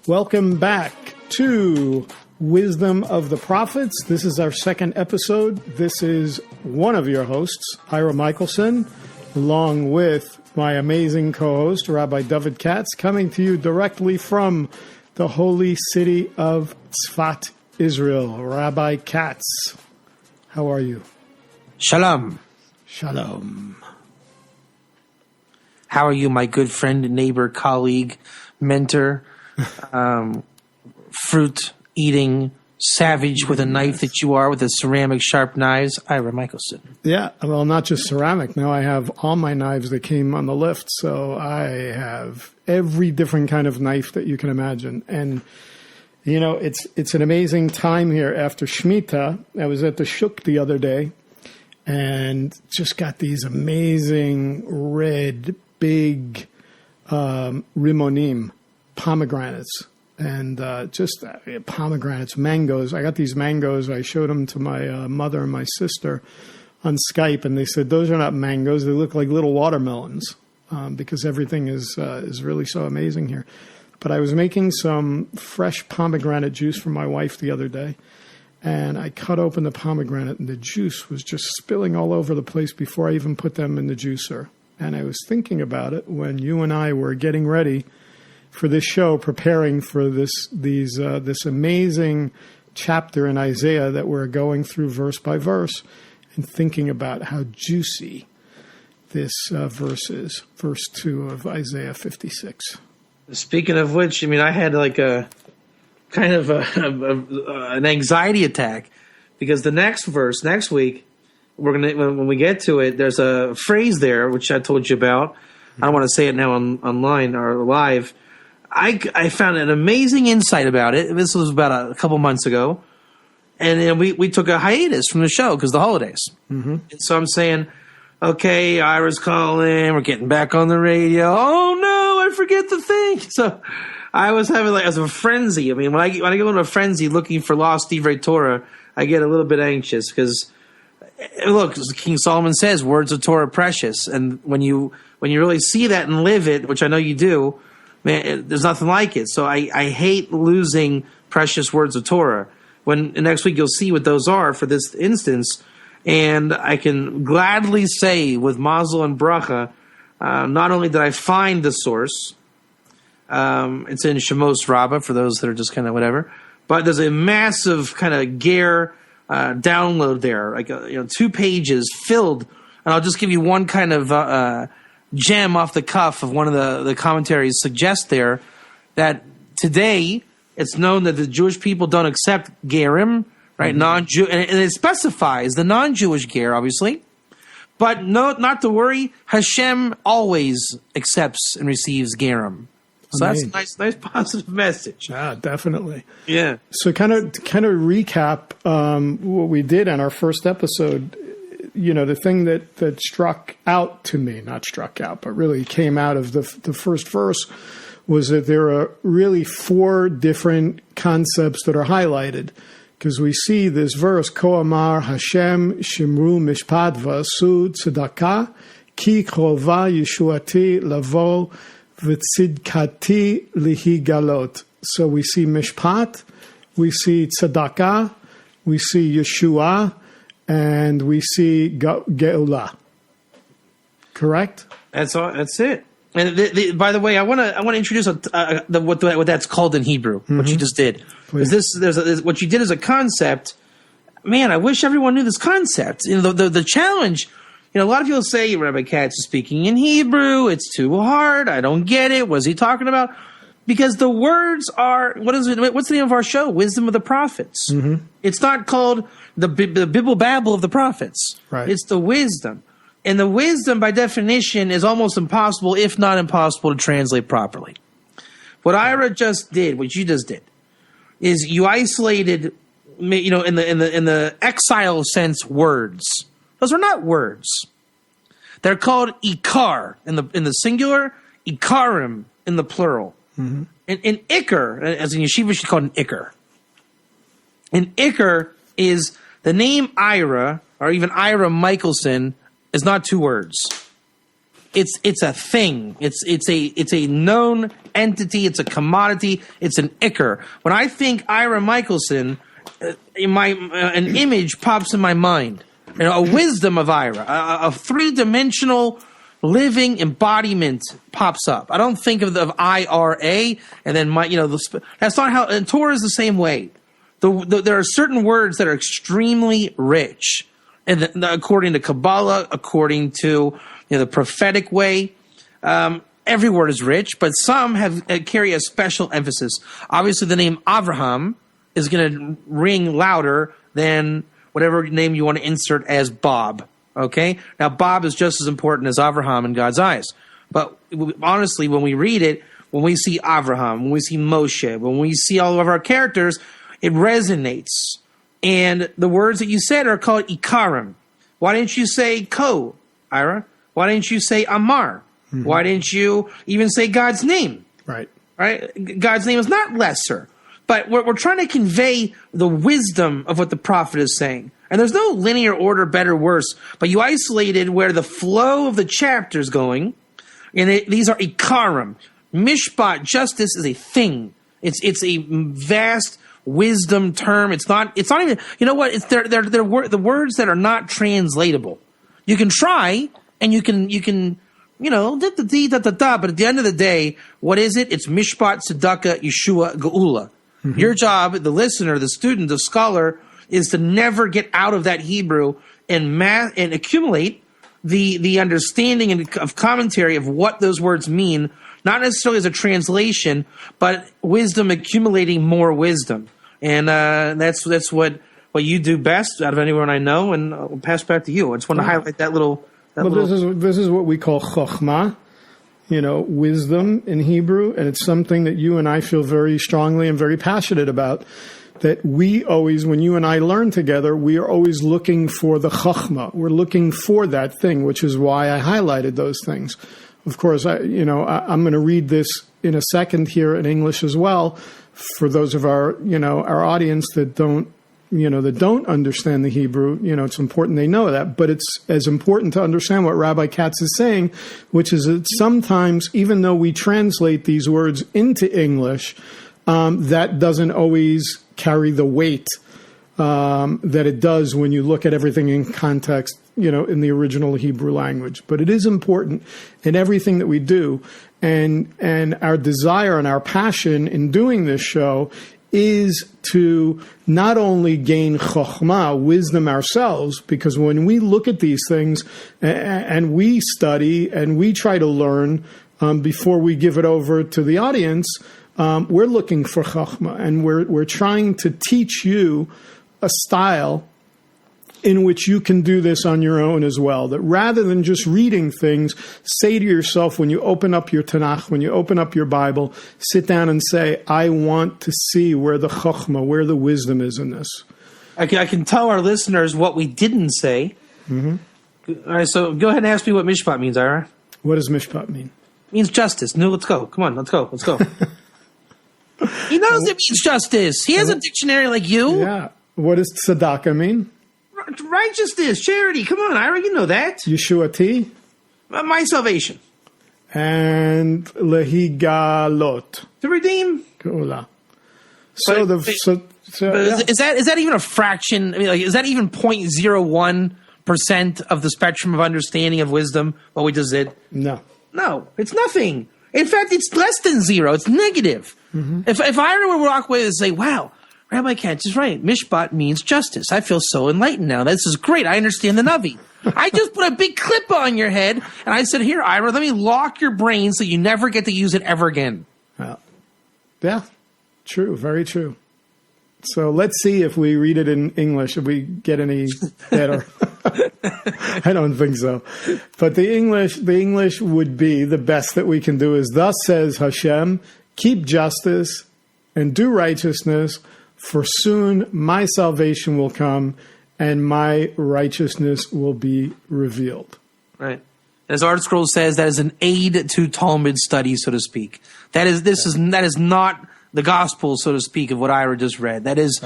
Welcome back to Wisdom of the Prophets. This is our second episode. This is one of your hosts, Ira Michelson, along with my amazing co-host, Rabbi David Katz, coming to you directly from the holy city of Tzfat, Israel. Rabbi Katz, how are you? Shalom. Shalom. How are you, my good friend, neighbor, colleague, mentor, fruit-eating savage with a knife that you are, with the ceramic sharp knives, Ira Michelson. Yeah, well, not just ceramic. Now I have all my knives that came on the lift, so I have every different kind of knife that you can imagine. And, you know, it's an amazing time here after Shemitah. I was at the Shuk the other day and just got these amazing red, big rimonim, pomegranates, and pomegranates, mangoes. I got these mangoes. I showed them to my mother and my sister on Skype, and they said, those are not mangoes. They look like little watermelons because everything is really so amazing here. But I was making some fresh pomegranate juice for my wife the other day, and I cut open the pomegranate, and the juice was just spilling all over the place before I even put them in the juicer. And I was thinking about it when you and I were getting ready for this show, preparing for this amazing chapter in Isaiah that we're going through verse by verse, and thinking about how juicy this verse is, verse 2 of Isaiah 56. Speaking of which, I mean, I had like a kind of an anxiety attack because the next verse, next week, when we get to it, there's a phrase there, which I told you about. I don't want to say it now online or live. I found an amazing insight about it. This was about a couple months ago. And then we took a hiatus from the show because the holidays. Mm-hmm. And so I'm saying, okay, Ira's calling. We're getting back on the radio. Oh, no, I forget the thing. So I was having as a frenzy. I mean, when I go into a frenzy looking for lost Divrei Torah, I get a little bit anxious because, look, King Solomon says, words of Torah are precious. And when you really see that and live it, which I know you do, man, there's nothing like it. So I hate losing precious words of Torah. When next week you'll see what those are for this instance, and I can gladly say with Mazel and Bracha, not only did I find the source, it's in Shemos Rabbah for those that are just kind of whatever, but there's a massive kind of Ger download there, like 2 pages filled, and I'll just give you one kind of gem off the cuff of one of the commentaries suggests there that today it's known that the Jewish people don't accept gerim, right? Mm-hmm. Non-Jew, and it specifies the non-Jewish ger, obviously, but no, not to worry. Hashem always accepts and receives gerim, so that's a nice positive message. Yeah, definitely. Yeah. So kind of recap what we did on our first episode. You know, the thing that struck out to me, not struck out, but really came out of the first verse was that there are really 4 different concepts that are highlighted. Because we see this verse, Ko amar Hashem shimru mishpat v'asu tzedakah ki krova yeshuati lavo v'tzidkati lihigalot. So we see mishpat, we see tzedakah, we see Yeshua, and we see Geula. Correct? That's all. That's it. And by the way, I want to introduce what that's called in Hebrew. Mm-hmm. What you just did. There's what you did as a concept. Man, I wish everyone knew this concept. You know, the challenge. You know, a lot of people say Rabbi Katz is speaking in Hebrew. It's too hard. I don't get it. What is he talking about? Because the words are what's the name of our show? Wisdom of the Prophets. Mm-hmm. It's not called the Bibble Babble of the Prophets. Right. It's the wisdom. And the wisdom, by definition, is almost impossible, if not impossible, to translate properly. What Ira just did, what you just did, is you isolated, you know, in the exile sense, words. Those are not words. They're called ikar in the singular, ikarim in the plural. Mm-hmm. And ikar, as in yeshiva, she's called an ikar. And ikar is the name Ira, or even Ira Michelson, is not 2 words. it's a thing. It's a known entity. It's a commodity. It's an ikker. When I think Ira Michelson, an image pops in my mind. A wisdom of Ira, a three-dimensional living embodiment pops up. I don't think of IRA and then that's not how. And Torah is the same way. There are certain words that are extremely rich, and according to Kabbalah, according to the prophetic way, every word is rich, but some carry a special emphasis. Obviously, the name Avraham is going to ring louder than whatever name you want to insert as Bob. Okay? Now, Bob is just as important as Avraham in God's eyes. But honestly, when we read it, when we see Avraham, when we see Moshe, when we see all of our characters, it resonates. And the words that you said are called Ikarim. Why didn't you say Ko, Ira? Why didn't you say Amar? Mm-hmm. Why didn't you even say God's name? Right. God's name is not lesser. But we're trying to convey the wisdom of what the prophet is saying. And there's no linear order, better, worse. But you isolated where the flow of the chapter is going. And these are ikarim. Mishpat, justice, is a thing. It's a vast wisdom term. It's not even, you know what? They're the words that are not translatable. You can try, and you can but at the end of the day, what is it? It's mishpat, tzedakah, Yeshua, geula. Mm-hmm. Your job, the listener, the student, the scholar, is to never get out of that Hebrew and accumulate the understanding of commentary of what those words mean, not necessarily as a translation, but wisdom accumulating more wisdom. And that's what you do best out of anyone I know, and I'll pass back to you. I just want to highlight that little. This is what we call chokhmah, wisdom in Hebrew, and it's something that you and I feel very strongly and very passionate about. That we always, when you and I learn together, we are always looking for the chokhmah. We're looking for that thing, which is why I highlighted those things. Of course, I'm going to read this in a second here in English as well, for those of our audience that don't understand the Hebrew. It's important they know that, but it's as important to understand what Rabbi Katz is saying, which is that sometimes, even though we translate these words into English, that doesn't always carry the weight that it does when you look at everything in context, in the original Hebrew language. But it is important in everything that we do. And our desire and our passion in doing this show is to not only gain chokhmah, wisdom ourselves, because when we look at these things and we study and we try to learn before we give it over to the audience, we're looking for chokhmah, and we're trying to teach you a style in which you can do this on your own as well. That rather than just reading things, say to yourself, when you open up your Tanakh, when you open up your Bible, sit down and say, I want to see where the chokhmah, where the wisdom is in this. I can tell our listeners what we didn't say. Mm-hmm. All right, so go ahead and ask me what mishpat means, Ira. What does mishpat mean? It means justice. No, let's go. Come on, let's go. He knows it means justice. He has a dictionary like you. Yeah. What does tzedakah mean? Righteousness, charity. Come on, Ira, you know that. Yeshuati. My salvation. And lehigalot. To redeem. Geula. Is that even a fraction? I mean, is that even 0.01% of the spectrum of understanding of wisdom? What we just did? No, it's nothing. In fact, it's less than zero. It's negative. Mm-hmm. If Ira would walk away and say, "Wow, Rabbi Katz is right. Mishpat means justice. I feel so enlightened now. This is great. I understand the Navi." I just put a big clip on your head, and I said, "Here, Ira, let me lock your brain so you never get to use it ever again." Yeah, true. Very true. So let's see if we read it in English, if we get any better. I don't think so. But the English would be the best that we can do is, thus says Hashem, keep justice and do righteousness, for soon my salvation will come and my righteousness will be revealed. Right. As Art Scroll says, that is an aid to Talmud study, so to speak. That is not the gospel, so to speak, of what Ira just read. That is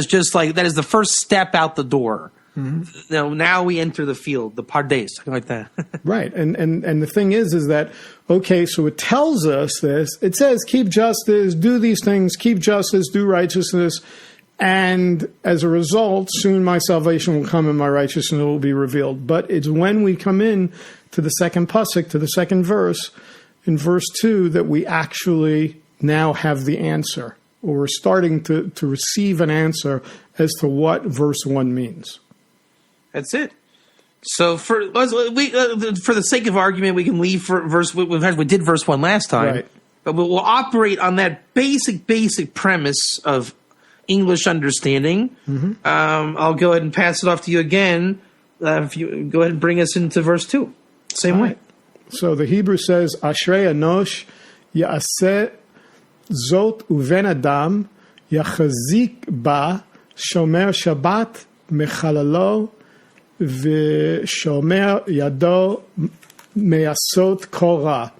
just like, that is the first step out the door. Now we enter the field, the pardes, something like that. Right. And the thing is that, okay, so it tells us this. It says, keep justice, do these things, keep justice, do righteousness. And as a result, soon my salvation will come and my righteousness will be revealed. But it's when we come in to the second pasuk, to the second verse, in verse 2, that we actually now have the answer, or we're starting to receive an answer as to what verse 1 means. That's it. So for the sake of argument, we can leave for verse. We did verse 1 last time, right. But we'll operate on that basic premise of English understanding. I'll go ahead and pass it off to you again. If you go ahead and bring us into verse 2, same way. So the Hebrew says, "Ashrei Anosh Ya'aseh Zot Uven Adam Yachazik Ba Shomer Shabbat Mechalalo V'Shomer Yado Me'asot Kol Ra."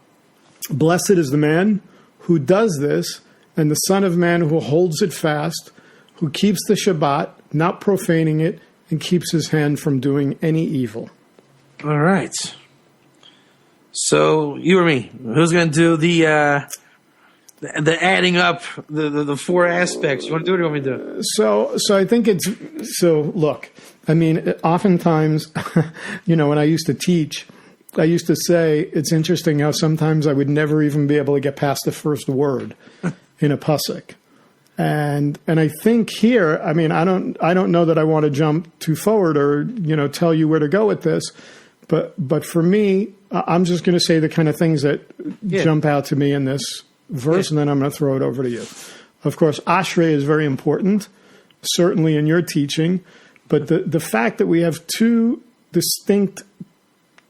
Blessed is the man who does this, and the Son of Man who holds it fast, who keeps the Shabbat, not profaning it, and keeps his hand from doing any evil. All right. So you or me, who's going to do the adding up the four aspects? You want to do it, or you want me to do it? So I think look, I mean, oftentimes, when I used to teach, I used to say it's interesting how sometimes I would never even be able to get past the first word in a pasuk. And I think here, I mean, I don't know that I want to jump too forward or, tell you where to go with this, but for me, I'm just going to say the kind of things that jump out to me in this verse, and then I'm going to throw it over to you. Of course, Ashrei is very important, certainly in your teaching, but the fact that we have two distinct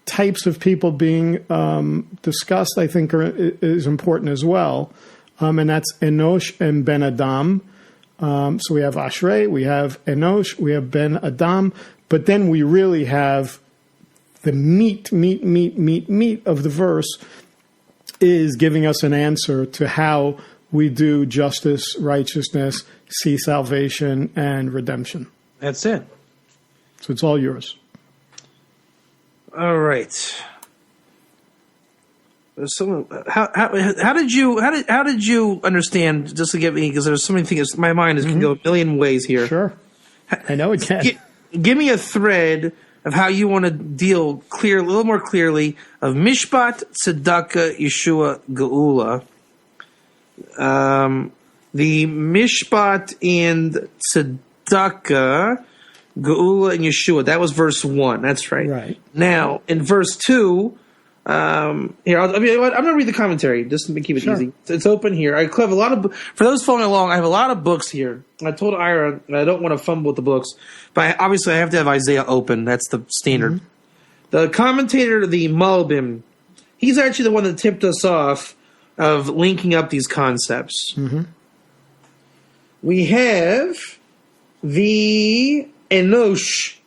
types of people being discussed, I think, is important as well. And that's Enosh and Ben Adam. So we have Ashrei, we have Enosh, we have Ben Adam, but then we really have the meat of the verse is giving us an answer to how we do justice, righteousness, see salvation, and redemption. That's it. So it's all yours. All right. So how did you understand? Just to get me, because there's so many things. My mind can go a million ways here. Sure, I know it can. Give me a thread of how you want to deal a little more clearly of Mishpat, Tzedakah, Yeshua, Geula. The Mishpat and Tzedakah, Geula, and Yeshua. That was verse 1. That's right. Right. Now in verse 2. I'm going to read the commentary just to keep it easy. It's open here. I have a lot of, for those following along, I have a lot of books here. I told Ira I don't want to fumble with the books, but obviously I have to have Isaiah open. That's the standard. The commentator, the Malbim, he's actually the one that tipped us off of linking up these concepts. We have the Enosh.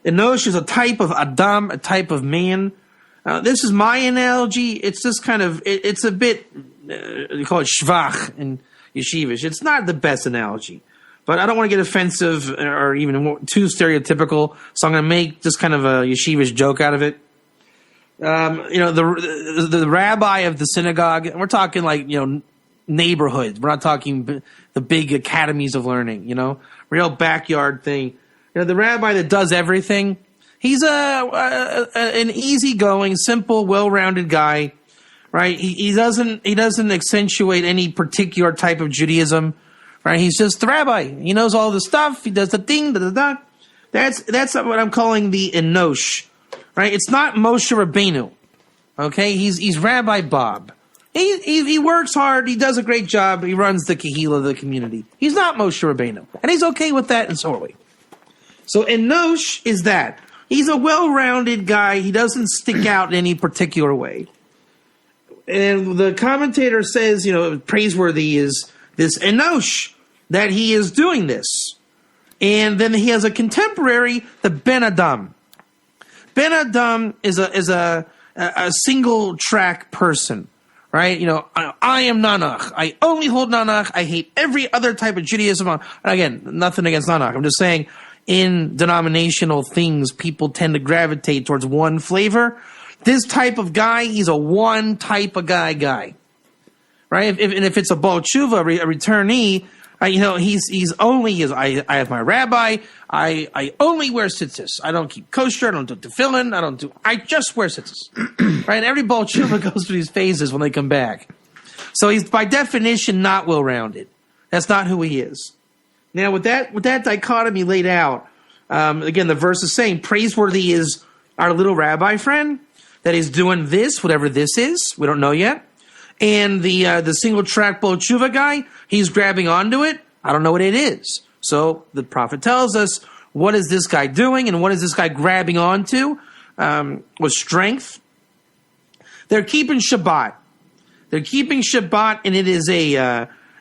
Enosh is a type of Adam, a type of man. This is my analogy. It's just kind of, it's a bit, you call it shvach in yeshivish. It's not the best analogy, but I don't want to get offensive or even too stereotypical, so I'm going to make just kind of a yeshivish joke out of it. The rabbi of the synagogue, and we're talking like, neighborhoods. We're not talking the big academies of learning, real backyard thing. The rabbi that does everything, he's an easygoing, simple, well-rounded guy, right? He doesn't accentuate any particular type of Judaism, right? He's just the rabbi. He knows all the stuff. He does the thing. That's what I'm calling the Enosh, right? It's not Moshe Rabbeinu, okay? He's Rabbi Bob. He works hard. He does a great job. He runs the kahila of the community. He's not Moshe Rabbeinu, and he's okay with that, and so are we. So Enosh is that. He's a well-rounded guy. He doesn't stick out in any particular way. And the commentator says, praiseworthy is this Enosh, that he is doing this. And then he has a contemporary, the Ben Adam. Ben Adam is a single-track person, right? I am Nanach. I only hold Nanach. I hate every other type of Judaism. Again, nothing against Nanach. I'm just saying, in denominational things, people tend to gravitate towards one flavor. This type of guy, he's a one type of guy. Right? If it's a Baal Tshuva, a returnee, I have my rabbi. I only wear tzitzis. I don't keep kosher. I don't do tefillin. I just wear tzitzis. Right? And every Baal Tshuva goes through these phases when they come back. So he's by definition not well-rounded. That's not who he is. Now with that dichotomy laid out, again the verse is saying praiseworthy is our little rabbi friend that is doing this, whatever this is. We don't know yet. And the single track Baal Tshuva guy, he's grabbing onto it. I don't know what it is. So the prophet tells us, what is this guy doing and what is this guy grabbing onto with strength? They're keeping Shabbat. They're keeping Shabbat, and it is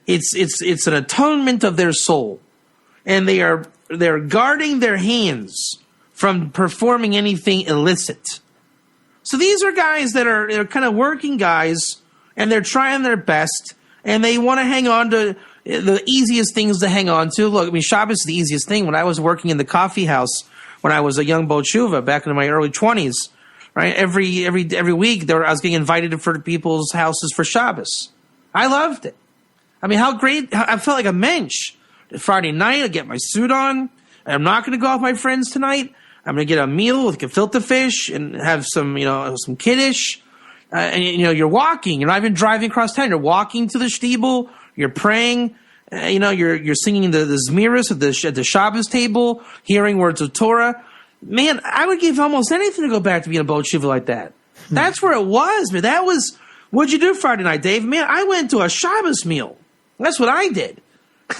it's an atonement of their soul, and they're guarding their hands from performing anything illicit. So these are guys they're kind of working guys, and they're trying their best, and they want to hang on to the easiest things to hang on to. Look, I mean, Shabbos is the easiest thing. When I was working in the coffee house when I was a young Baal Tshuva back in my early 20s, right? Every week I was getting invited for people's houses for Shabbos. I loved it. I mean, how great! I felt like a mensch. Friday night, I get my suit on. I'm not going to go out with my friends tonight. I'm going to get a meal with gefilte fish and have some kiddush. And you're walking. You're not even driving across town. You're walking to the shtibel. You're praying. You're singing the Zmiris at the Shabbos table, hearing words of Torah. Man, I would give almost anything to go back to being a Baal Tshuva like that. That's where it was, man. That was, what'd you do Friday night, Dave? Man, I went to a Shabbos meal. That's what I did.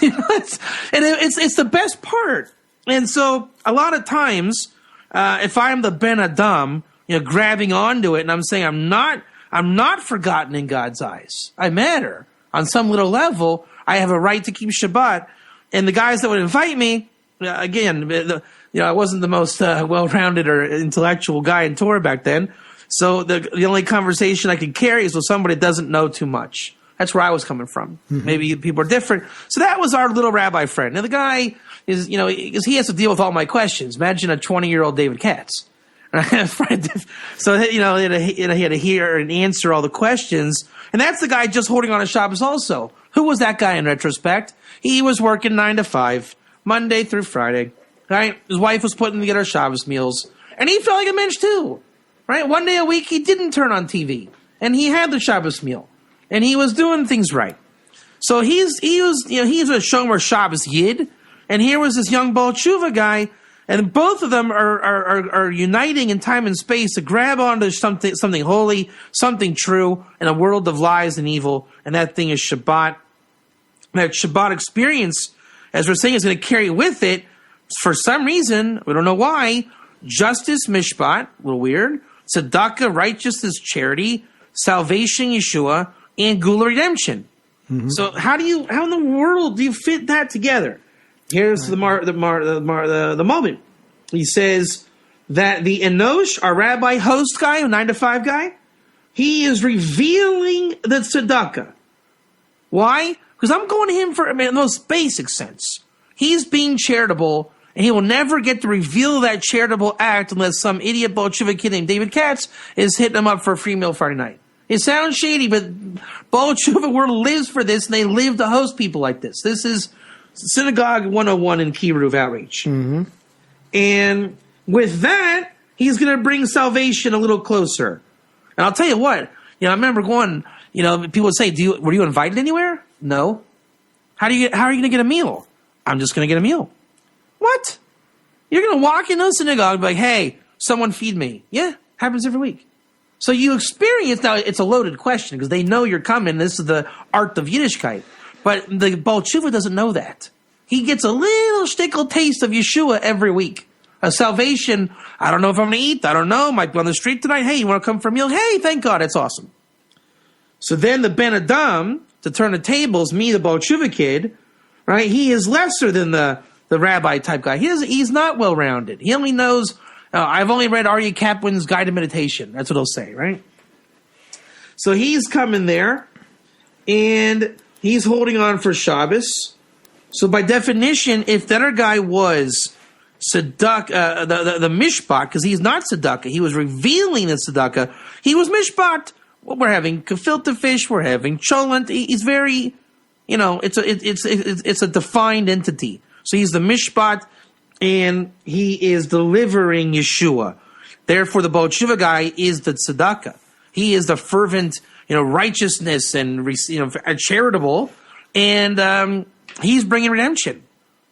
It's the best part. And so a lot of times, if I'm the Ben Adam, grabbing onto it, and I'm saying I'm not forgotten in God's eyes. I matter on some little level. I have a right to keep Shabbat. And the guys that would invite me, again, I wasn't the most well-rounded or intellectual guy in Torah back then. So the only conversation I could carry is with somebody that doesn't know too much. That's where I was coming from. Mm-hmm. Maybe people are different. So that was our little rabbi friend. Now the guy is, he has to deal with all my questions. Imagine a 20-year-old David Katz. So, he had to hear and answer all the questions. And that's the guy just holding on to Shabbos also. Who was that guy in retrospect? He was working 9 to 5, Monday through Friday. Right? His wife was putting together Shabbos meals. And he felt like a mensch too. Right? One day a week he didn't turn on TV. And he had the Shabbos meal. And he was doing things right. So he's a Shomer Shabbos Yid. And here was this young Baal Tshuva guy. And both of them are uniting in time and space to grab onto something holy, something true, in a world of lies and evil. And that thing is Shabbat. That Shabbat experience, as we're saying, is going to carry with it, for some reason, we don't know why, justice, mishpat, a little weird, tzedakah, righteousness, charity, salvation, Yeshua, and gula, redemption. Mm-hmm. So how in the world do you fit that together? Here's the moment. He says that the Enosh, our rabbi host guy, a 9 to 5 guy, he is revealing the tzedakah. Why? Because I'm going to him for the most basic sense. He's being charitable, and he will never get to reveal that charitable act unless some idiot Baal Tshuva kid named David Katz is hitting him up for a free meal Friday night. It sounds shady, but Baal Tshuva world lives for this, and they live to host people like this. This is Synagogue 101 in Kiruv Outreach. Mm-hmm. And with that, he's going to bring salvation a little closer. And I'll tell you what, I remember going, people would say, were you invited anywhere? No. How are you going to get a meal? I'm just going to get a meal. What? You're going to walk into a synagogue and be like, hey, someone feed me. Yeah, happens every week. So you experience, now it's a loaded question because they know you're coming. This is the art of Yiddishkeit. But the Baal Tshuva doesn't know that. He gets a little shtickle taste of Yeshua every week. A salvation, I don't know if I'm going to eat. I don't know. Might be on the street tonight. Hey, you want to come for a meal? Hey, thank God. It's awesome. So then the Ben Adam, to turn the tables, me, the Baal Tshuva kid, right? He is lesser than the rabbi type guy. He's not well-rounded. He only knows, I've only read Aryeh Kaplan's Guide to Meditation. That's what he'll say, right? So he's coming there, and he's holding on for Shabbos. So by definition, if that other guy was tzedakah, the mishpat, because he's not tzedakah. He was revealing the tzedakah. He was mishpat. Well, we're having gefilte fish. We're having cholent. He's very, it's a defined entity. So he's the mishpat, and he is delivering Yeshua. Therefore, the Baal Tshuva guy is the tzedakah. He is the fervent, righteousness and charitable, and he's bringing redemption,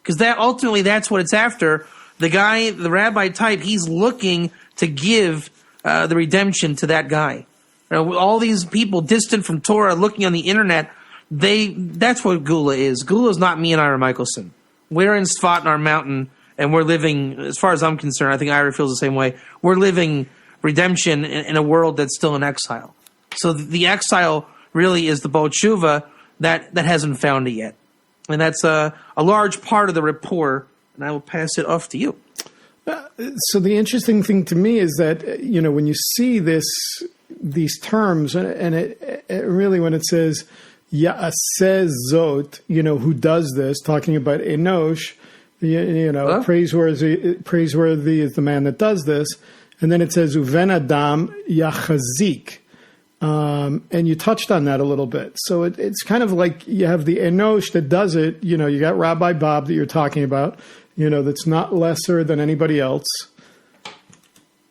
because that's what it's after. The guy, the rabbi type, he's looking to give the redemption to that guy. All these people distant from Torah, looking on the internet, that's what Gula is. Gula is not me and Ira Michelson. We're in Sfat in our mountain, and we're living, as far as I'm concerned, I think Ira feels the same way, we're living redemption in a world that's still in exile. So the exile really is the Baal Tshuva that hasn't found it yet. And that's a large part of the rapport, and I will pass it off to you. So the interesting thing to me is that, when you see these terms, and it really, when it says, Ya'aseh Zot, who does this, talking about Enosh, praiseworthy is the man that does this. And then it says, Uven Adam Yachazik. And you touched on that a little bit. So it's kind of like you have the Enosh that does it. You got Rabbi Bob that you're talking about, that's not lesser than anybody else.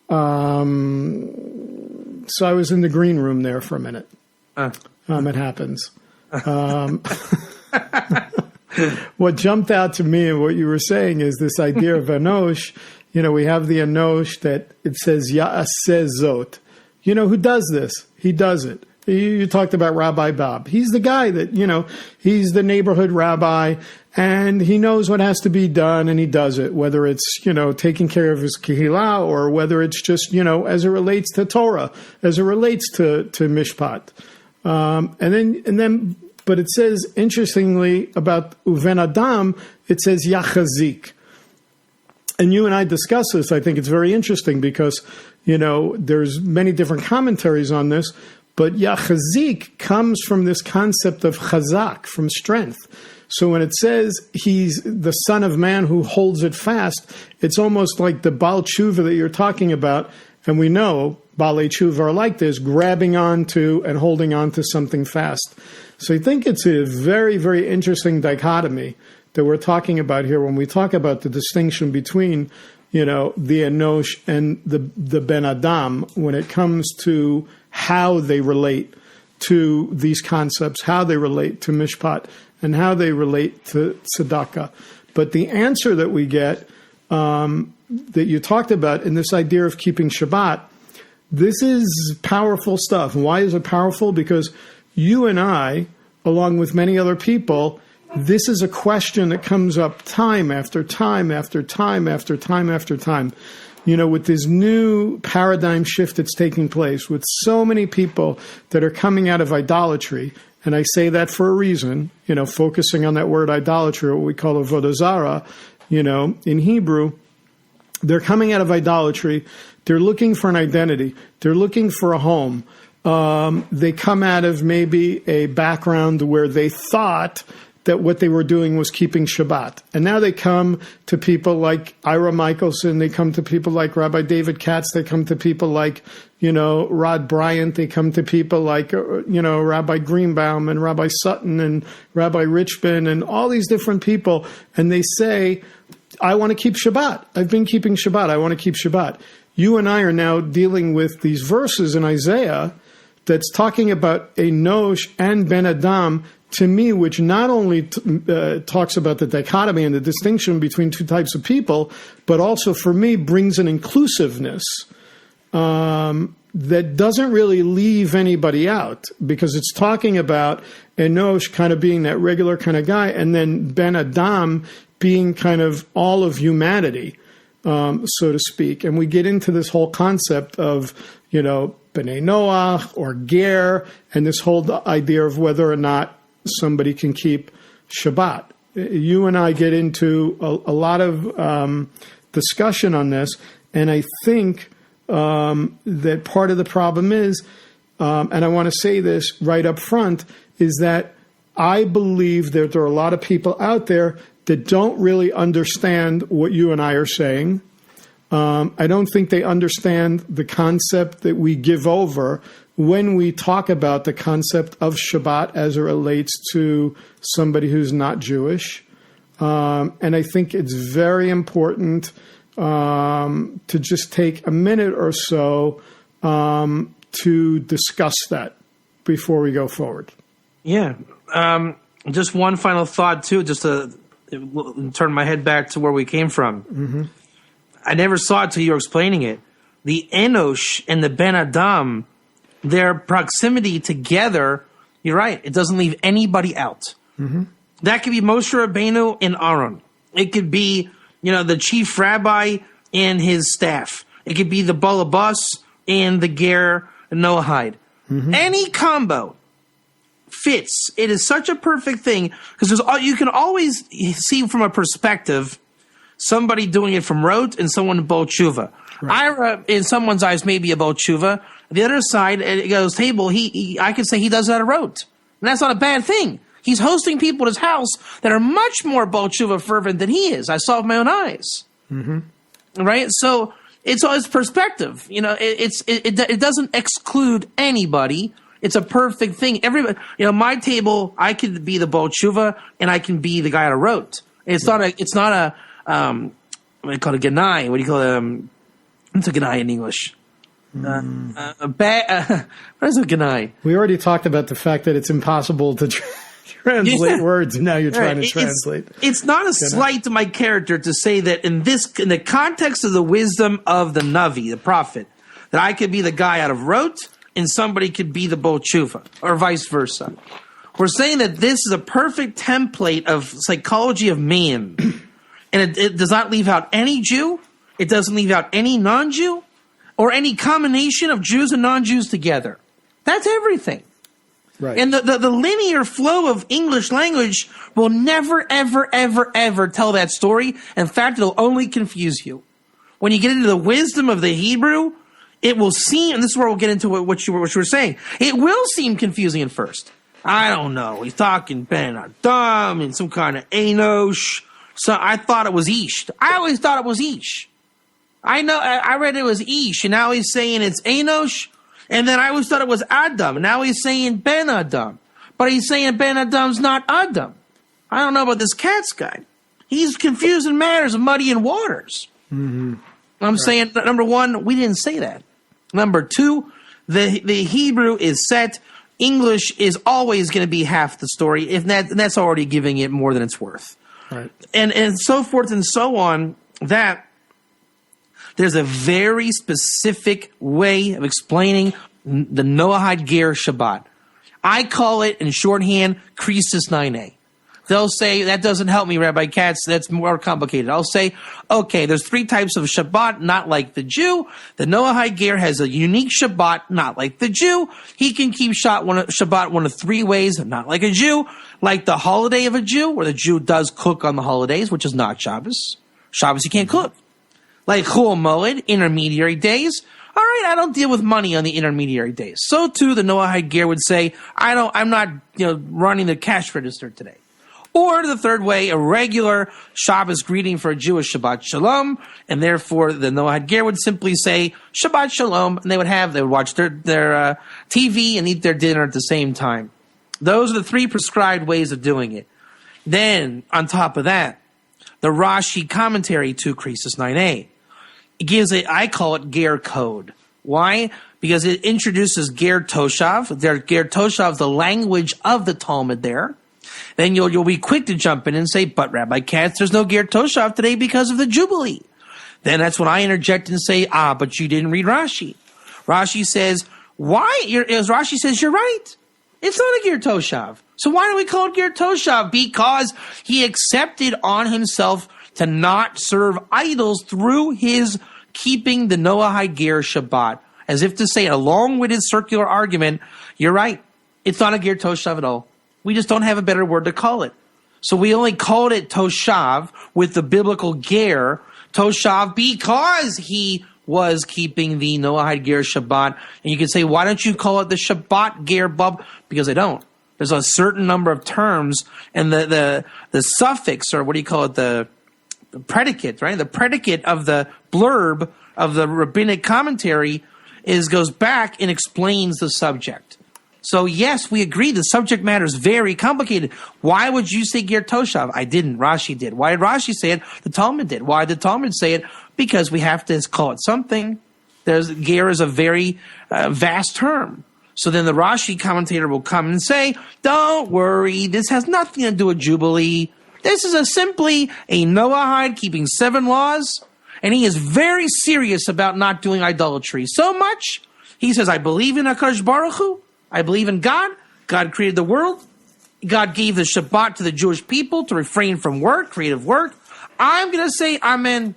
So I was in the green room there for a minute. It happens. What jumped out to me and what you were saying is this idea of Enosh. We have the Enosh that it says Ya'aseh Zot. Who does this? He does it. You talked about Rabbi Bob. He's the guy that, he's the neighborhood rabbi, and he knows what has to be done, and he does it, whether it's, taking care of his kehillah, or whether it's just, as it relates to Torah, as it relates to Mishpat. But it says, interestingly, about Uven Adam, it says Yachazik. And you and I discussed this. I think it's very interesting because, there's many different commentaries on this, but Yachazik comes from this concept of chazak, from strength. So when it says he's the son of man who holds it fast, it's almost like the Baal Tshuva that you're talking about. And we know Baalei Tshuva are like this, grabbing onto and holding on to something fast. So I think it's a very, very interesting dichotomy that we're talking about here when we talk about the distinction between, the Enosh and the Ben Adam when it comes to how they relate to these concepts, how they relate to Mishpat, and how they relate to Tzedakah. But the answer that we get, that you talked about in this idea of keeping Shabbat, this is powerful stuff. And why is it powerful? Because you and I, along with many other people, this is a question that comes up time after time after time after time after time. With this new paradigm shift that's taking place, with so many people that are coming out of idolatry, and I say that for a reason, focusing on that word idolatry, what we call avodah zarah, in Hebrew, they're coming out of idolatry. They're looking for an identity. They're looking for a home. They come out of maybe a background where they thought that what they were doing was keeping Shabbat. And now they come to people like Ira Michelson, they come to people like Rabbi David Katz, they come to people like, Rod Bryant, they come to people like, Rabbi Greenbaum and Rabbi Sutton and Rabbi Richman and all these different people, and they say, I want to keep Shabbat. I've been keeping Shabbat. I want to keep Shabbat. You and I are now dealing with these verses in Isaiah that's talking about Enosh and Ben Adam, to me, which not only talks about the dichotomy and the distinction between two types of people, but also for me brings an inclusiveness that doesn't really leave anybody out, because it's talking about Enosh kind of being that regular kind of guy, and then Ben Adam being kind of all of humanity, so to speak. And we get into this whole concept of, B'nai Noach or Ger, and this whole idea of whether or not somebody can keep Shabbat. You and I get into a lot of discussion on this, and I think that part of the problem is, and I want to say this right up front, is that I believe that there are a lot of people out there that don't really understand what you and I are saying. I don't think they understand the concept that we give over when we talk about the concept of Shabbat as it relates to somebody who's not Jewish. And I think it's very important to just take a minute or so to discuss that before we go forward. Yeah. Just one final thought, too, just to turn my head back to where we came from. Mm-hmm. I never saw it till you were explaining it. The Enosh and the Ben Adam, their proximity together, you're right, it doesn't leave anybody out. Mm-hmm. That could be Moshe Rabbeinu and Aaron. It could be, the chief rabbi and his staff. It could be the Balabas and the Ger Noahide. Mm-hmm. Any combo fits. It is such a perfect thing because you can always see from a perspective somebody doing it from rote and someone Bo Tshuva. Right. Ira, in someone's eyes, maybe a Bo Tshuva. The other side, it goes table. I could say he does that a rote, and that's not a bad thing. He's hosting people at his house that are much more Bo Tshuva fervent than he is. I saw it with my own eyes. Mm-hmm. Right? So it's always perspective. It doesn't exclude anybody. It's a perfect thing. Everybody, my table, I could be the Bo Tshuva and I can be the guy on a rote. It's not a what do you call it, Ganai? What do you call it? What's a Ganai in English? What is a Ganai? We already talked about the fact that it's impossible to translate words, and now you're trying to translate. It's not a slight to my character to say that in the context of the wisdom of the Navi, the prophet, that I could be the guy out of rote and somebody could be the Bo Tshuva, or vice versa. We're saying that this is a perfect template of psychology of man. And it does not leave out any Jew. It doesn't leave out any non-Jew or any combination of Jews and non-Jews together. That's everything. Right. And the linear flow of English language will never, ever, ever, ever tell that story. In fact, it'll only confuse you. When you get into the wisdom of the Hebrew, it will seem, and this is where we'll get into what you were saying, it will seem confusing at first. I don't know. He's talking Ben Adam and some kind of Enosh. So I thought it was Ish. I always thought it was Ish. I know. I read it was Ish, and now he's saying it's Enosh. And then I always thought it was Adam, and now he's saying Ben Adam. But he's saying Ben Adam's not Adam. I don't know about this Katz guy. He's confusing matters of muddying waters. Mm-hmm. I'm saying, number one, we didn't say that. Number two, the Hebrew is set. English is always going to be half the story, and that's already giving it more than it's worth. Right. And so forth and so on, that there's a very specific way of explaining the Noahide Ger Shabbat. I call it, in shorthand, Krisis 9a. They'll say, that doesn't help me, Rabbi Katz, that's more complicated. I'll say, okay, there's three types of Shabbat, not like the Jew. The Noahide Ger has a unique Shabbat, not like the Jew. He can keep Shabbat one of three ways, not like a Jew. Like the holiday of a Jew, where the Jew does cook on the holidays, which is not Shabbos. Shabbos, you can't cook. Like Chol Moed, intermediary days. All right, I don't deal with money on the intermediary days. So too, the Noahide Ger would say, I'm not, running the cash register today. Or the third way, a regular Shabbos greeting for a Jewish Shabbat Shalom, and therefore the Noahide Ger would simply say Shabbat Shalom, and they would watch their TV and eat their dinner at the same time. Those are the three prescribed ways of doing it. Then, on top of that, the Rashi commentary to Krisis 9a. It gives I call it Ger code. Why? Because it introduces Ger Toshav. Ger Toshav is the language of the Talmud there. Then you'll be quick to jump in and say, but Rabbi Katz, there's no Ger Toshav today because of the Jubilee. Then that's when I interject and say, but you didn't read Rashi. Rashi says, why? Rashi says, you're right. It's not a Ger Toshav. So why do we call it Ger Toshav? Because he accepted on himself to not serve idols through his keeping the Noahide Ger Shabbat. As if to say, a long-winded circular argument, you're right. It's not a Ger Toshav at all. We just don't have a better word to call it. So we only called it Toshav with the biblical Ger, Toshav, because he was keeping the Noahide Ger Shabbat. And you can say, why don't you call it the Shabbat Ger Bub? Because I don't. There's a certain number of terms, and the suffix, or what do you call it, the predicate, right? The predicate of the blurb of the rabbinic commentary goes back and explains the subject. So yes, we agree the subject matter is very complicated. Why would you say ger toshav? I didn't. Rashi did. Why did Rashi say it? The Talmud did. Why did the Talmud say it? Because we have to call it something. Ger is a very vast term. So then the Rashi commentator will come and say, don't worry, this has nothing to do with Jubilee. This is simply a Noahide keeping 7 laws, and he is very serious about not doing idolatry. So much, he says, I believe in HaKadosh Baruch Hu. I believe in God. God created the world. God gave the Shabbat to the Jewish people to refrain from work, creative work. I'm going to say amen.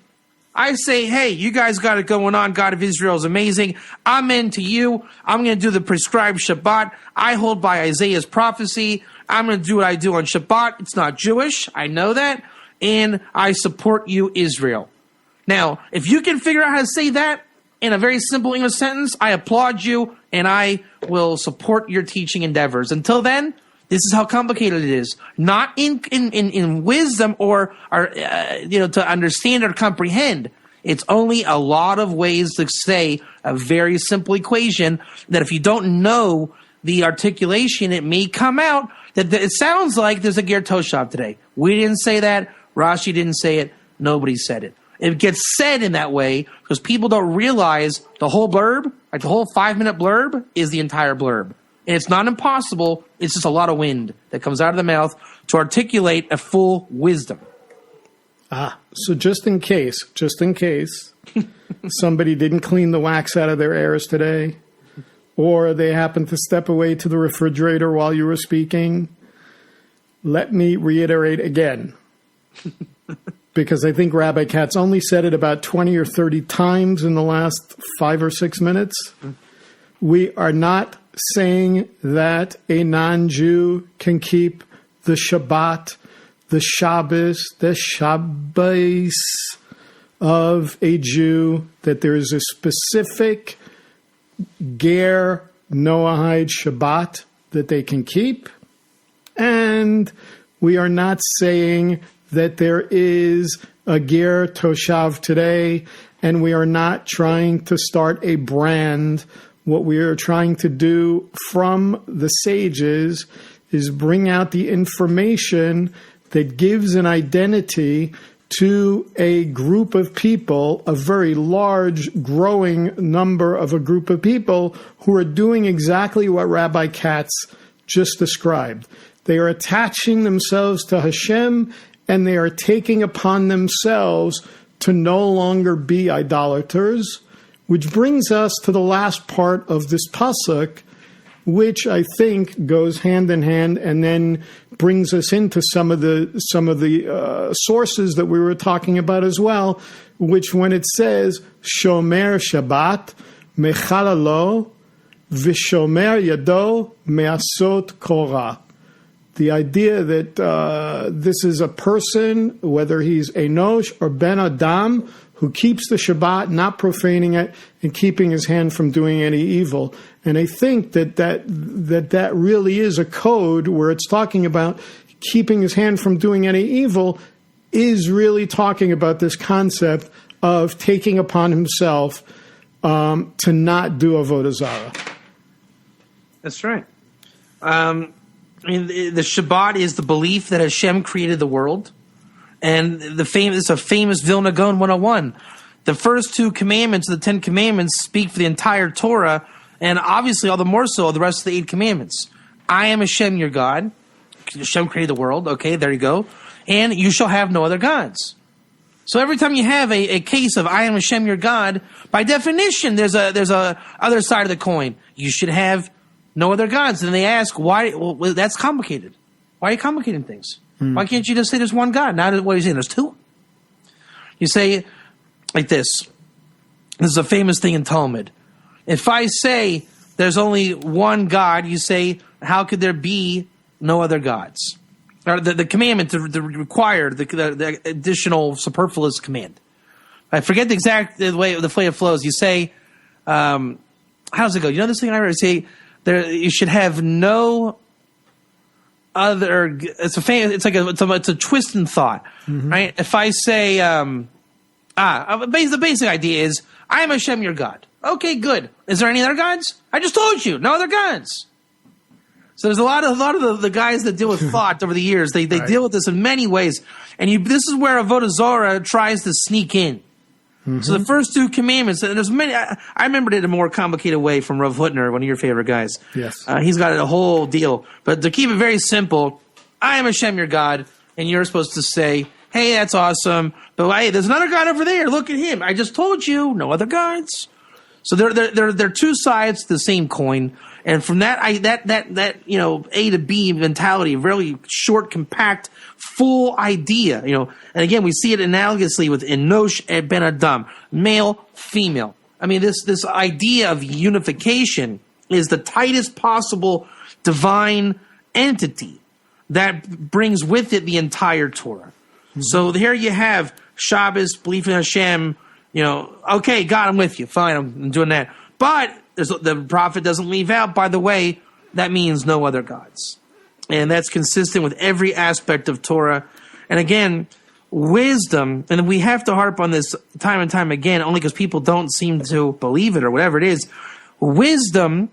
I say, hey, you guys got it going on. God of Israel is amazing. Amen to you. I'm going to do the prescribed Shabbat. I hold by Isaiah's prophecy. I'm going to do what I do on Shabbat. It's not Jewish. I know that. And I support you, Israel. Now, if you can figure out how to say that in a very simple English sentence, I applaud you, and I will support your teaching endeavors. Until then, this is how complicated it is. Not in wisdom or to understand or comprehend. It's only a lot of ways to say a very simple equation that if you don't know the articulation, it may come out that it sounds like there's a ger toshav today. We didn't say that. Rashi didn't say it. Nobody said it. It gets said in that way because people don't realize the whole blurb, like the whole 5-minute blurb, is the entire blurb. And it's not impossible. It's just a lot of wind that comes out of the mouth to articulate a full wisdom. So just in case somebody didn't clean the wax out of their ears today, or they happened to step away to the refrigerator while you were speaking, let me reiterate again. Because I think Rabbi Katz only said it about 20 or 30 times in the last 5 or 6 minutes. We are not saying that a non-Jew can keep the Shabbat, the Shabbos, the Shabbos of a Jew, that there is a specific ger Noahide Shabbat that they can keep. And we are not saying that there is a ger toshav today, and we are not trying to start a brand. What we are trying to do from the sages is bring out the information that gives an identity to a group of people, a very large, growing number of a group of people who are doing exactly what Rabbi Katz just described. They are attaching themselves to Hashem, and they are taking upon themselves to no longer be idolaters, which brings us to the last part of this pasuk, which I think goes hand in hand, and then brings us into some of the sources that we were talking about as well. Which, when it says Shomer Shabbat Mechalalo V'Shomer Yado Me'asot Korah. The idea that this is a person, whether he's Enosh or Ben Adam, who keeps the Shabbat, not profaning it, and keeping his hand from doing any evil. And I think that really is a code where it's talking about keeping his hand from doing any evil, is really talking about this concept of taking upon himself to not do Avodah Zarah. That's right. I mean, the Shabbat is the belief that Hashem created the world, and it's a famous Vilna Gaon 101. The first 2 commandments of the 10 commandments speak for the entire Torah, and obviously all the more so the rest of the 8 commandments. I am Hashem your God. Hashem created the world. Okay, there you go. And you shall have no other gods. So every time you have a case of I am Hashem your God, by definition, there's a other side of the coin. You should have no other gods. And they ask, why? Well, that's complicated. Why are you complicating things? Why can't you just say there's one God? Now, what are you saying? There's 2? You say like this. This is a famous thing in Talmud. If I say there's only one God, you say, how could there be no other gods? Or the commandment, the required, the additional superfluous command. I forget the way it flows. You say, how does it go? You know this thing I say? You should have no other. It's a twist in thought, right? If I say, the basic idea is, I am Hashem, your God. Okay, good. Is there any other gods? I just told you, no other gods. So there's a lot of the guys that deal with thought over the years. They deal with this in many ways, and this is where Avodah Zarah tries to sneak in. So the first 2 commandments, and there's many. I remembered it in a more complicated way from Rav Hutner, one of your favorite guys. Yes, he's got a whole deal. But to keep it very simple, I am Hashem, your God, and you're supposed to say, "Hey, that's awesome," but hey, there's another God over there. Look at him. I just told you, no other gods. So they're 2 sides to the same coin. And from that, A to B mentality, really short, compact, full idea, and again, we see it analogously with Enosh and Ben Adam, male, female. I mean, this idea of unification is the tightest possible divine entity that brings with it the entire Torah. So here you have Shabbos, belief in Hashem, okay, God, I'm with you. Fine, I'm doing that. But the prophet doesn't leave out, by the way, that means no other gods. And that's consistent with every aspect of Torah. And again, wisdom, and we have to harp on this time and time again, only because people don't seem to believe it or whatever it is. Wisdom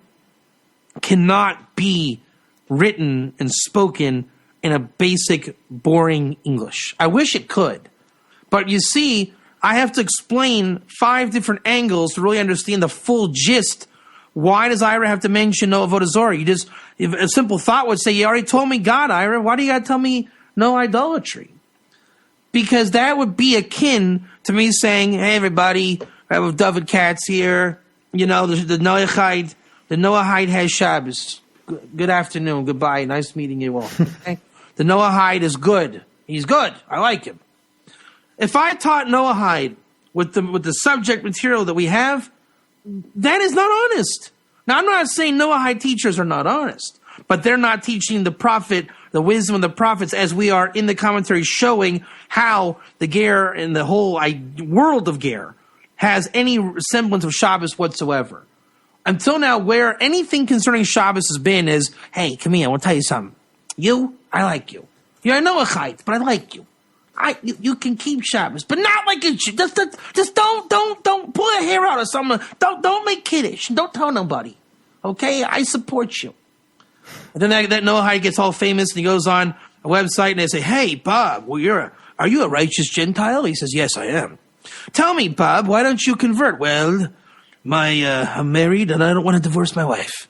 cannot be written and spoken in a basic, boring English. I wish it could. But you see, I have to explain 5 different angles to really understand the full gist. Why does Ira have to mention no Avodah Zarah? A simple thought would say, you already told me God, Ira. Why do you got to tell me no idolatry? Because that would be akin to me saying, hey, everybody, I have David Katz here. The Noahide has Shabbos. Good afternoon. Goodbye. Nice meeting you all. Okay? The Noahide is good. He's good. I like him. If I taught Noahide with the subject material that we have, that is not honest. Now, I'm not saying Noahide teachers are not honest, but they're not teaching the prophet, the wisdom of the prophets, as we are in the commentary showing how the Ger and the whole world of Ger has any semblance of Shabbos whatsoever. Until now, where anything concerning Shabbos has been is, hey, come here, I want to tell you something. I like you. You're a Noahide, but I like you. You can keep Shabbos, but not like it. Just don't pull a hair out of someone. Don't make kiddush. Don't tell nobody. Okay, I support you. And then that Noahide gets all famous, and he goes on a website, and they say, "Hey, Bob, are you a righteous Gentile?" He says, "Yes, I am." "Tell me, Bob, why don't you convert?" "Well, I'm married, and I don't want to divorce my wife."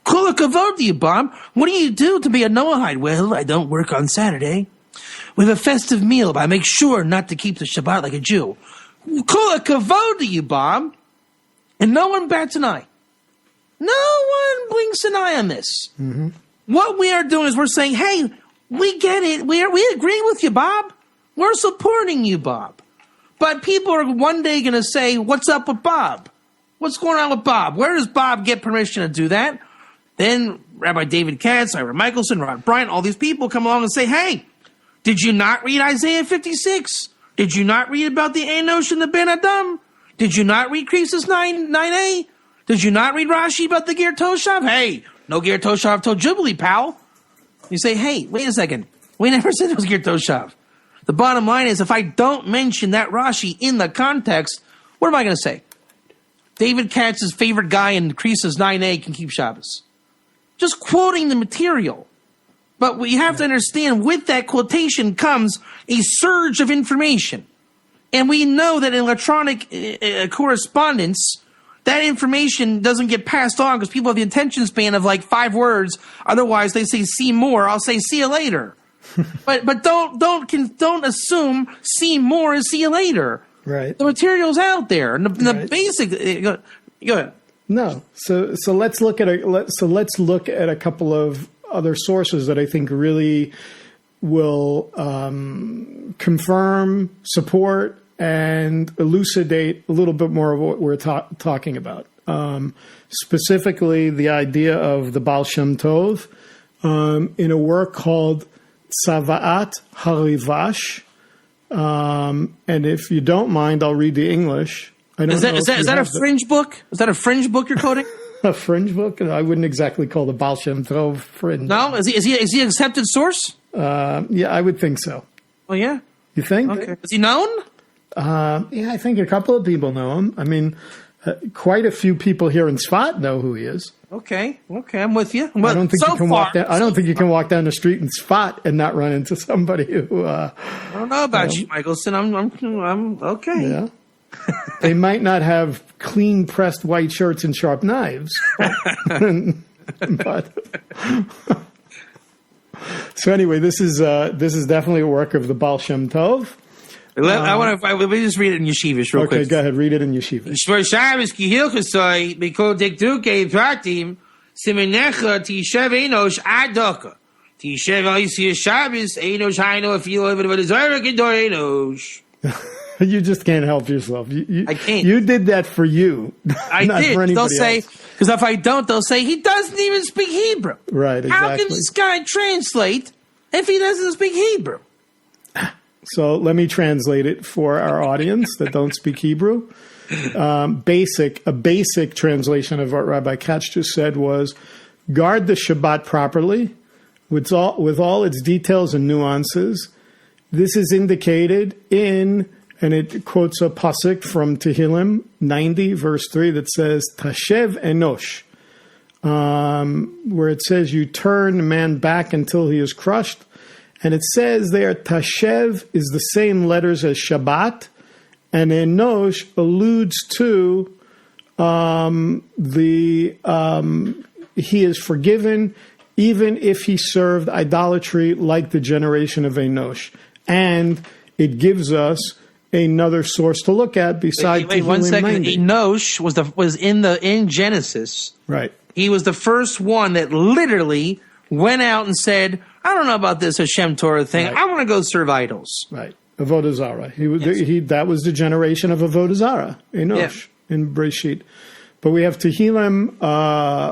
"Kol hakavod to you, Bob. What do you do to be a Noahide?" "Well, I don't work on Saturday. We have a festive meal, but I make sure not to keep the Shabbat like a Jew." "Kol hakavod to you, Bob." And no one bats an eye. No one blinks an eye on this. Mm-hmm. What we are doing is we're saying, hey, we get it. We agree with you, Bob. We're supporting you, Bob. But people are one day going to say, what's up with Bob? What's going on with Bob? Where does Bob get permission to do that? Then Rabbi David Katz, Ira Michelson, Rod Bryant, all these people come along and say, hey, did you not read Isaiah 56? Did you not read about the Enosh and the Ben Adam? Did you not read Creases 9a? Did you not read Rashi about the Ger Toshav? Hey, no Ger Toshav till Jubilee, pal. You say, hey, wait a second. We never said it was Ger Toshav. The bottom line is, if I don't mention that Rashi in the context, what am I going to say? David Katz's favorite guy in Creases 9a can keep Shabbos. Just quoting the material. But what you have to understand, with that quotation comes a surge of information. And we know that in electronic correspondence, that information doesn't get passed on because people have the attention span of like 5 words. Otherwise, they say, see more. I'll say, see you later. but don't assume see more is see you later. Right. The material's out there. And the right. basic. Go ahead. No. So let's look at a couple of other sources that I think really will confirm, support, and elucidate a little bit more of what we're talking about. Specifically, the idea of the Baal Shem Tov in a work called Tzavaat Harivash. And if you don't mind, I'll read the English. Is that a fringe book? Is that a fringe book you're quoting? A fringe book? I wouldn't exactly call the Baal Shem Tov fringe. No, is he an accepted source? Yeah, I would think so. Oh yeah, you think? Okay. Is he known? Yeah, I think a couple of people know him. I mean, quite a few people here in Tzfat know who he is. Okay, I'm with you. I don't think you can walk down. I don't think you can walk down the street in Tzfat and not run into somebody who. I don't know about you, Michelson. I'm okay. Yeah. They might not have clean pressed white shirts and sharp knives, but so anyway, this is definitely a work of the Baal Shem Tov. Let me just read it in Yeshivish real quick. Okay, go ahead, read it in Yeshivish. Shvor Shabbos ki hilchosai b'kol dekduke pratim simenecha tishev enosh adoka tishev al yisir Shabbos enosh haino afilo even v'dezayra kedor enosh. You just can't help yourself. I can't. You did that for you. I not did. For anybody they'll say, because if I don't, they'll say, he doesn't even speak Hebrew. Right, exactly. How can this guy translate if he doesn't speak Hebrew? So let me translate it for our audience that don't speak Hebrew. A basic translation of what Rabbi Katz just said was, guard the Shabbat properly with all its details and nuances. This is indicated in... And it quotes a pasuk from Tehillim 90, verse 3, that says, Tashev Enosh, where it says, you turn man back until he is crushed. And it says there, Tashev is the same letters as Shabbat, and Enosh alludes to he is forgiven even if he served idolatry like the generation of Enosh. And it gives us another source to look at besides. Wait 1 second. Enosh was in Genesis. Right. He was the first one that literally went out and said, "I don't know about this Hashem Torah thing. Right. I want to go serve idols." Right. Avodah Zarah. That was the generation of Avodah Zarah. Enosh in Breshit. But we have Tehillim,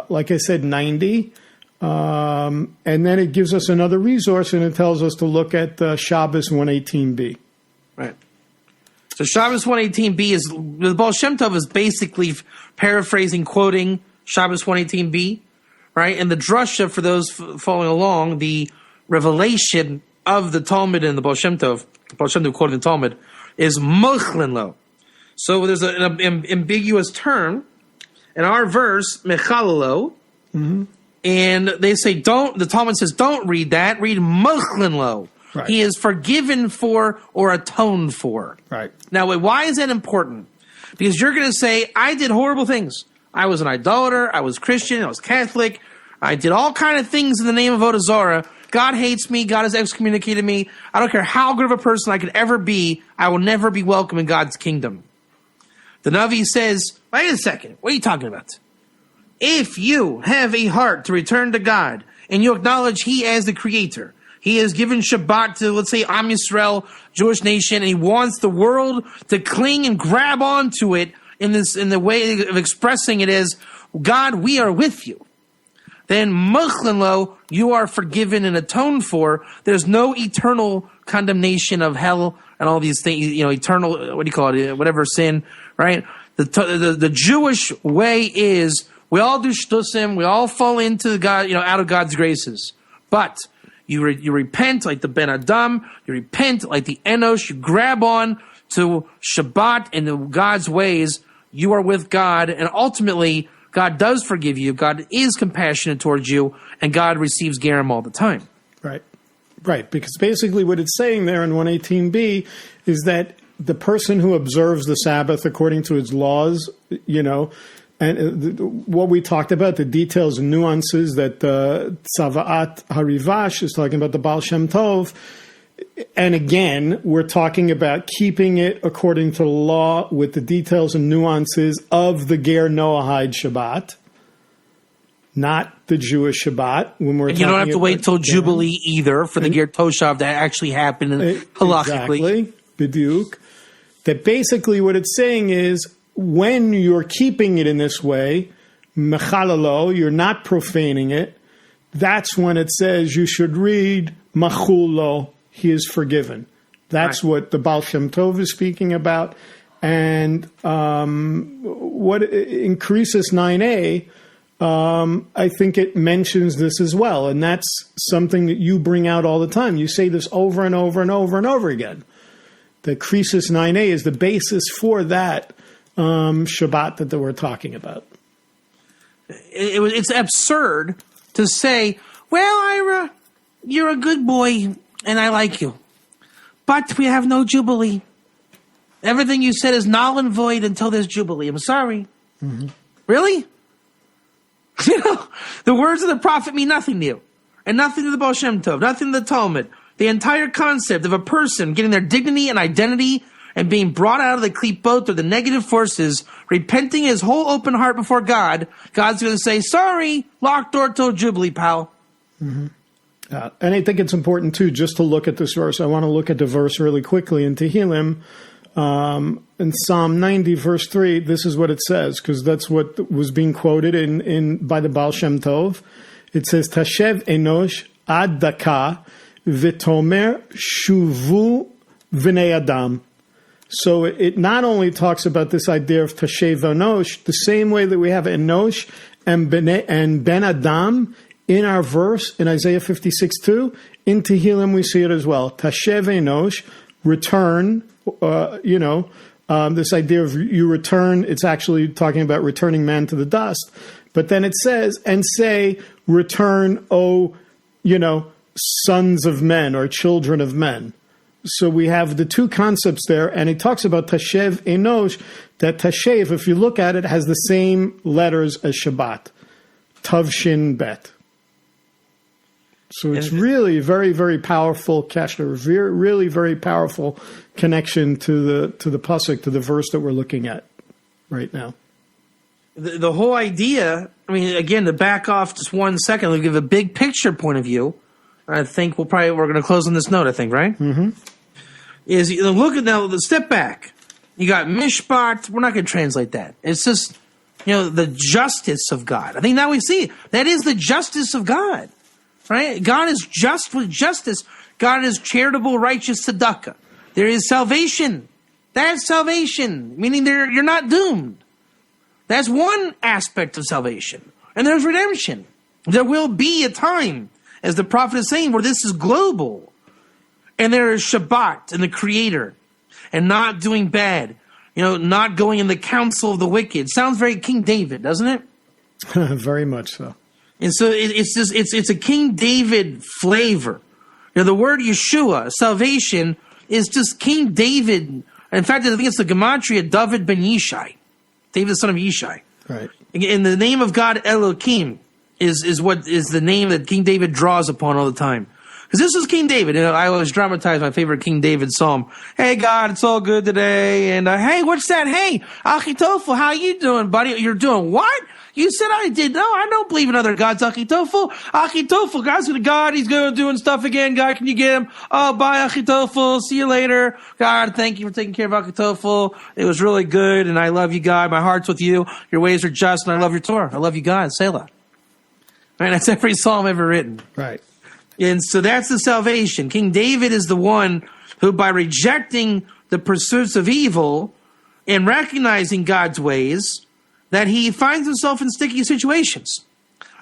like I said, 90. And then it gives us another resource, and it tells us to look at Shabbos 118b. Right. So Shabbos 118b is the Baal Shem Tov is basically paraphrasing, quoting Shabbos 118b, right? And the drasha, for those following along, the revelation of the Talmud and the Baal Shem Tov quoted in the Talmud, is mochlin lo. So there's an ambiguous term in our verse, mechalalo, and they say the Talmud says don't read that, read mochlin lo. Right. He is forgiven for or atoned for. Right. Now, why is that important? Because you're going to say, I did horrible things. I was an idolater. I was Christian. I was Catholic. I did all kind of things in the name of Avodah Zarah. God hates me. God has excommunicated me. I don't care how good of a person I could ever be. I will never be welcome in God's kingdom. The Navi says, wait a second. What are you talking about? If you have a heart to return to God and you acknowledge He as the Creator, He has given Shabbat to, let's say, Am Yisrael, Jewish nation, and He wants the world to cling and grab onto it in the way of expressing it as, God, we are with you. Then, mochlin lo, you are forgiven and atoned for. There's no eternal condemnation of hell and all these things, eternal, what do you call it, whatever sin, right? The Jewish way is, we all do shtusim, we all fall into God, out of God's graces. But you repent like the Ben Adam. You repent like the Enosh. You grab on to Shabbat and to God's ways. You are with God, and ultimately, God does forgive you. God is compassionate towards you, and God receives Gerim all the time. Right. Right. Because basically what it's saying there in 118b is that the person who observes the Sabbath according to its laws, and what we talked about, the details and nuances that Tzavaat Harivash is talking about, the Baal Shem Tov. And again, we're talking about keeping it according to the law with the details and nuances of the Ger Noahide Shabbat, not the Jewish Shabbat. And you don't have to wait till Jubilee either for the Ger Toshav to actually happen halachically. Exactly, B'diuk. That basically what it's saying is, when you're keeping it in this way, mechalalo, you're not profaning it, that's when it says you should read machulo, he is forgiven. That's right. What the Baal Shem Tov is speaking about. And what increases 9a I think it mentions this as well. And that's something that you bring out all the time. You say this over and over and over and over again. The Krisis 9a is the basis for that Shabbat that we're talking about. It's absurd to say, well, Ira, you're a good boy and I like you, but we have no Jubilee. Everything you said is null and void until there's Jubilee. I'm sorry. Mm-hmm. Really? You know, the words of the prophet mean nothing to you, and nothing to the Baal Shem Tov, nothing to the Talmud. The entire concept of a person getting their dignity and identity and being brought out of the klipot or the negative forces, repenting his whole open heart before God, God's going to say, sorry, locked door till Jubilee, pal. Mm-hmm. And I think it's important, too, just to look at this verse. I want to look at the verse really quickly in Tehillim. In Psalm 90, verse 3, this is what it says, because that's what was being quoted by the Baal Shem Tov. It says, Tashev enosh ad daka v'tomer shuvu v'nei adam. So it not only talks about this idea of Tashev enosh, the same way that we have enosh and ben adam in our verse in Isaiah 56:2, in Tehillim we see it as well. Tashev enosh, return. This idea of you return, it's actually talking about returning man to the dust. But then it says, and say, return, sons of men or children of men. So we have the two concepts there, and it talks about Tashev Enosh, that Tashev, if you look at it, has the same letters as Shabbat. Tav Shin Bet. So it's really very, very powerful kasher, really very powerful connection to the pasuk, to the verse that we're looking at right now. The whole idea, I mean, again, to back off just 1 second, we'll give a big picture point of view. I think we're going to close on this note, I think, right? Mm-hmm. Is look at now the step back. You got mishpat. We're not going to translate that. It's just, the justice of God. I think now we see that is the justice of God. Right? God is just with justice. God is charitable, righteous tzedakah. There is salvation. That's salvation, meaning you're not doomed. That's one aspect of salvation. And there's redemption. There will be a time, as the prophet is saying, where this is global. And there is Shabbat and the Creator. And not doing bad. Not going in the counsel of the wicked. Sounds very King David, doesn't it? Very much so. And so it's a King David flavor. The word Yeshua, salvation, is just King David. In fact, I think it's the gematria David ben Yishai, David the son of Yishai. Right. And the name of God Elohim is what is the name that King David draws upon all the time. Because this is King David. I always dramatize my favorite King David psalm. Hey, God, it's all good today. And hey, what's that? Hey, Achitophel, how you doing, buddy? You're doing what? You said I did. No, I don't believe in other gods. Achitophel, God's going to God. He's going to doing stuff again. God, can you get him? Oh, bye, Achitophel. See you later. God, thank you for taking care of Achitophel. It was really good. And I love you, God. My heart's with you. Your ways are just. And I love your Torah. I love you, God. Selah. Right? That's every psalm ever written. Right. And so that's the salvation. King David is the one who, by rejecting the pursuits of evil and recognizing God's ways, that he finds himself in sticky situations.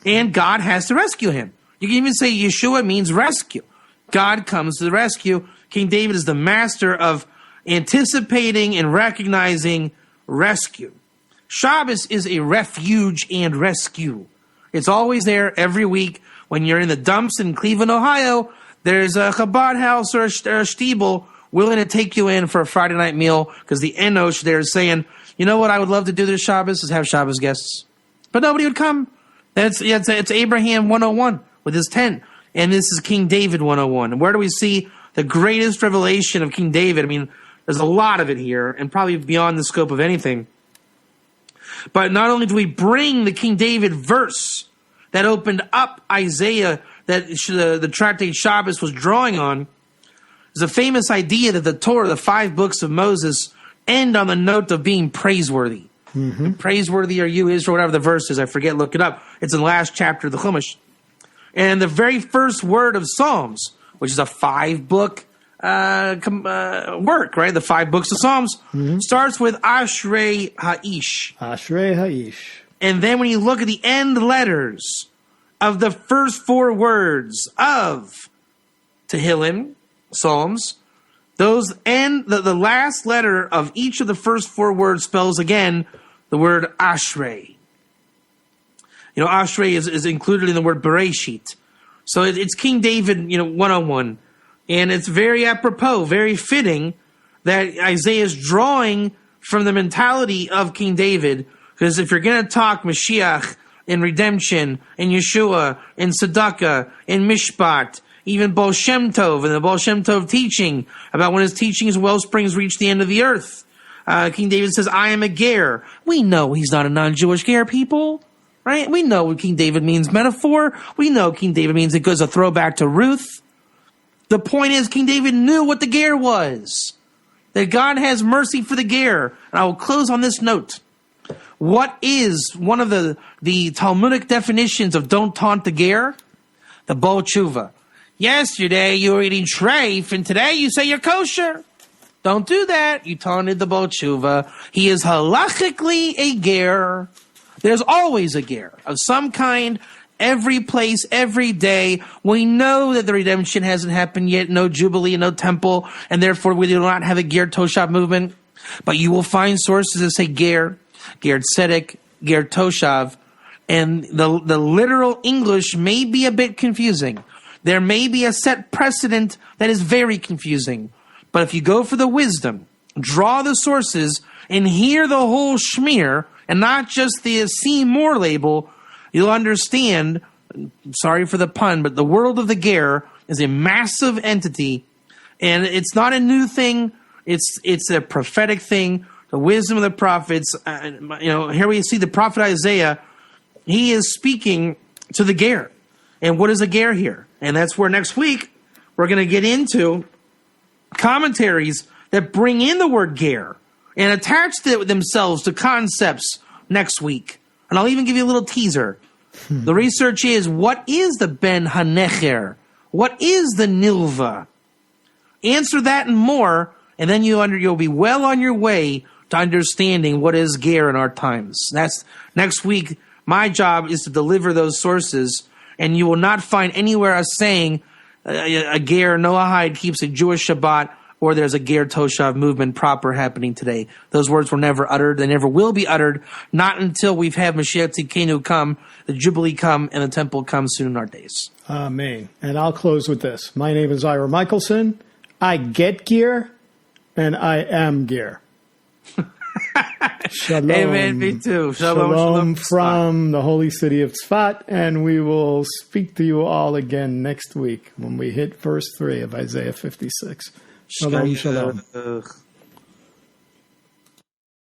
And God has to rescue him. You can even say Yeshua means rescue. God comes to the rescue. King David is the master of anticipating and recognizing rescue. Shabbos is a refuge and rescue. It's always there every week. When you're in the dumps in Cleveland, Ohio, there's a Chabad house or a shtibel willing to take you in for a Friday night meal because the Enosh there is saying, you know what I would love to do this Shabbos is have Shabbos guests. But nobody would come. It's Abraham 101 with his tent. And this is King David 101. And where do we see the greatest revelation of King David? I mean, there's a lot of it here and probably beyond the scope of anything. But not only do we bring the King David verse that opened up Isaiah that the tractate Shabbos was drawing on, there's a famous idea that the Torah, the 5 books of Moses, end on the note of being praiseworthy. Mm-hmm. Praiseworthy are you, Israel, whatever the verse is. I forget, look it up. It's in the last chapter of the Chumash. And the very first word of Psalms, which is a 5-book work, right? The 5 books of Psalms, starts with Ashrei Ha'ish. Ashrei Ha'ish. And then when you look at the end letters of the first 4 words of Tehillim, Psalms, those end, the last letter of each of the first 4 words spells again the word Ashrei. You know, Ashrei is included in the word Bereshit. So it's King David, 101. And it's very apropos, very fitting that Isaiah is drawing from the mentality of King David. Because if you're going to talk Mashiach and redemption and Yeshua and Tzedakah and Mishpat, even Baal Shem Tov and the Baal Shem Tov teaching about when his teaching's wellsprings reach the end of the earth. King David says, I am a ger. We know he's not a non-Jewish ger, people. Right? We know what King David means metaphor. We know King David means it goes a throwback to Ruth. The point is, King David knew what the ger was. That God has mercy for the ger. And I will close on this note. What is one of the Talmudic definitions of don't taunt the ger? The Bo Tshuva. Yesterday you were eating treif, and today you say you're kosher. Don't do that. You taunted the Bo Tshuva. He is halachically a ger. There's always a ger of some kind, every place, every day. We know that the redemption hasn't happened yet, no jubilee, no temple, and therefore we do not have a ger toshav movement. But you will find sources that say ger tzedek, ger toshav, and the literal English may be a bit confusing. There may be a set precedent that is very confusing. But if you go for the wisdom, draw the sources, and hear the whole schmear, and not just the C. Moore label, you'll understand, sorry for the pun, but the world of the ger is a massive entity, and it's not a new thing. It's a prophetic thing, the wisdom of the prophets. Here we see the prophet Isaiah. He is speaking to the ger. And what is a ger here? And that's where next week we're going to get into commentaries that bring in the word ger and attach themselves to concepts next week. And I'll even give you a little teaser. The research is, what is the Ben HaNecher? What is the Nilva? Answer that and more, and then you'll be well on your way to understanding what is ger in our times. That's next week. My job is to deliver those sources, and you will not find anywhere us saying a ger Noahide keeps a Jewish Shabbat, or there's a ger toshav movement proper happening today. Those words were never uttered. They never will be uttered, not until we've had Mashiach Tzidkenu come, the Jubilee come, and the temple come soon in our days. Amen. And I'll close with this. My name is Ira Michelson. I get gear, and I am gear. Shalom. Amen. Me too. Shalom from the holy city of Tzfat, and we will speak to you all again next week when we hit verse 3 of Isaiah 56. Shalom, shalom.